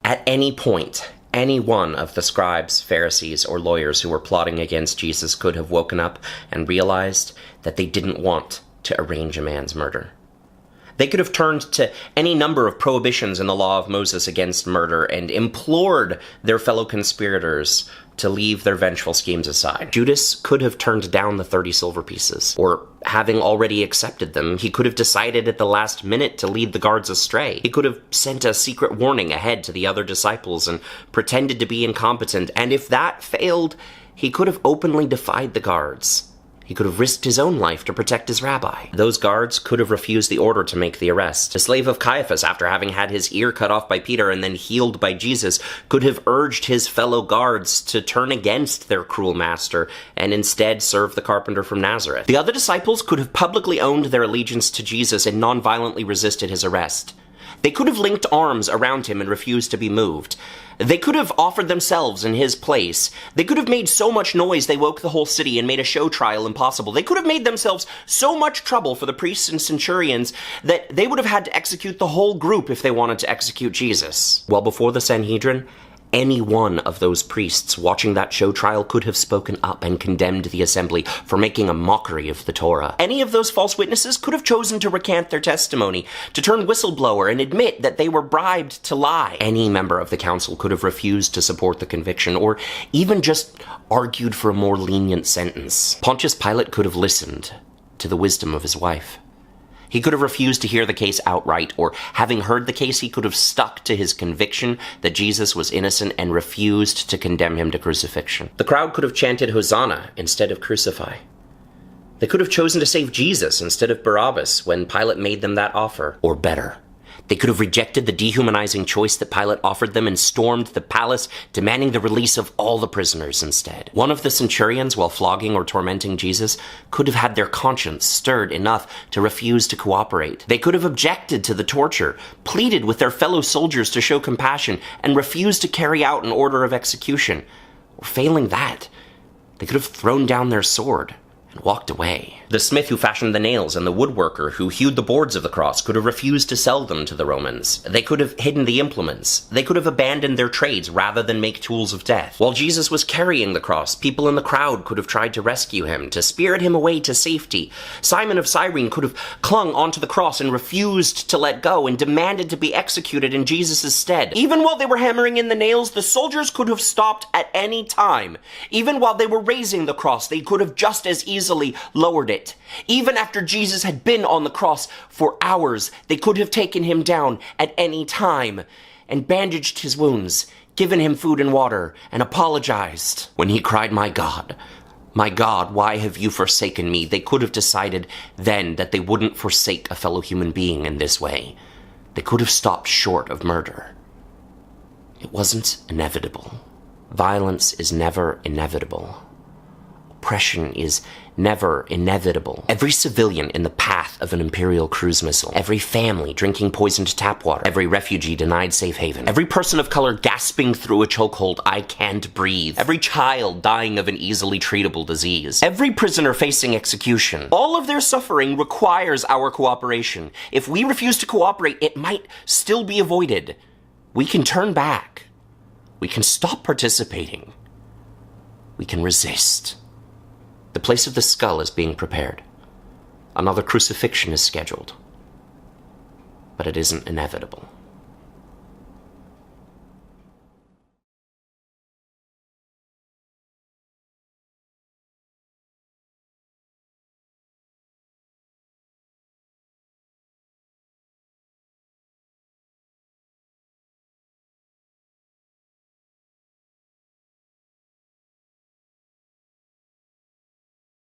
At any point, any one of the scribes, Pharisees, or lawyers who were plotting against Jesus could have woken up and realized that they didn't want to arrange a man's murder. They could have turned to any number of prohibitions in the law of Moses against murder and implored their fellow conspirators to leave their vengeful schemes aside. Judas could have turned down the 30 silver pieces, or having already accepted them, he could have decided at the last minute to lead the guards astray. He could have sent a secret warning ahead to the other disciples and pretended to be incompetent, and if that failed, he could have openly defied the guards. He could have risked his own life to protect his rabbi. Those guards could have refused the order to make the arrest. The slave of Caiaphas, after having had his ear cut off by Peter and then healed by Jesus, could have urged his fellow guards to turn against their cruel master and instead serve the carpenter from Nazareth. The other disciples could have publicly owned their allegiance to Jesus and non-violently resisted his arrest. They could have linked arms around him and refused to be moved. They could have offered themselves in his place. They could have made so much noise they woke the whole city and made a show trial impossible. They could have made themselves so much trouble for the priests and centurions that they would have had to execute the whole group if they wanted to execute Jesus. Well, before the Sanhedrin, any one of those priests watching that show trial could have spoken up and condemned the assembly for making a mockery of the Torah. Any of those false witnesses could have chosen to recant their testimony, to turn whistleblower and admit that they were bribed to lie. Any member of the council could have refused to support the conviction, or even just argued for a more lenient sentence. Pontius Pilate could have listened to the wisdom of his wife. He could have refused to hear the case outright, or having heard the case, he could have stuck to his conviction that Jesus was innocent and refused to condemn him to crucifixion. The crowd could have chanted Hosanna instead of crucify. They could have chosen to save Jesus instead of Barabbas when Pilate made them that offer. Or better, they could have rejected the dehumanizing choice that Pilate offered them and stormed the palace, demanding the release of all the prisoners instead. One of the centurions, while flogging or tormenting Jesus, could have had their conscience stirred enough to refuse to cooperate. They could have objected to the torture, pleaded with their fellow soldiers to show compassion, and refused to carry out an order of execution. Or failing that, they could have thrown down their sword and walked away. The smith who fashioned the nails and the woodworker who hewed the boards of the cross could have refused to sell them to the Romans. They could have hidden the implements. They could have abandoned their trades rather than make tools of death. While Jesus was carrying the cross, people in the crowd could have tried to rescue him, to spirit him away to safety. Simon of Cyrene could have clung onto the cross and refused to let go and demanded to be executed in Jesus' stead. Even while they were hammering in the nails, the soldiers could have stopped at any time. Even while they were raising the cross, they could have just as easily lowered it. Even after Jesus had been on the cross for hours, they could have taken him down at any time and bandaged his wounds, given him food and water, and apologized. When he cried, my God, why have you forsaken me?" They could have decided then that they wouldn't forsake a fellow human being in this way. They could have stopped short of murder. It wasn't inevitable. Violence is never inevitable. Oppression is never inevitable. Every civilian in the path of an Imperial cruise missile, every family drinking poisoned tap water, every refugee denied safe haven, every person of color gasping through a chokehold, "I can't breathe," every child dying of an easily treatable disease, every prisoner facing execution, all of their suffering requires our cooperation. If we refuse to cooperate, it might still be avoided. We can turn back. We can stop participating. We can resist. The place of the skull is being prepared. Another crucifixion is scheduled. But it isn't inevitable.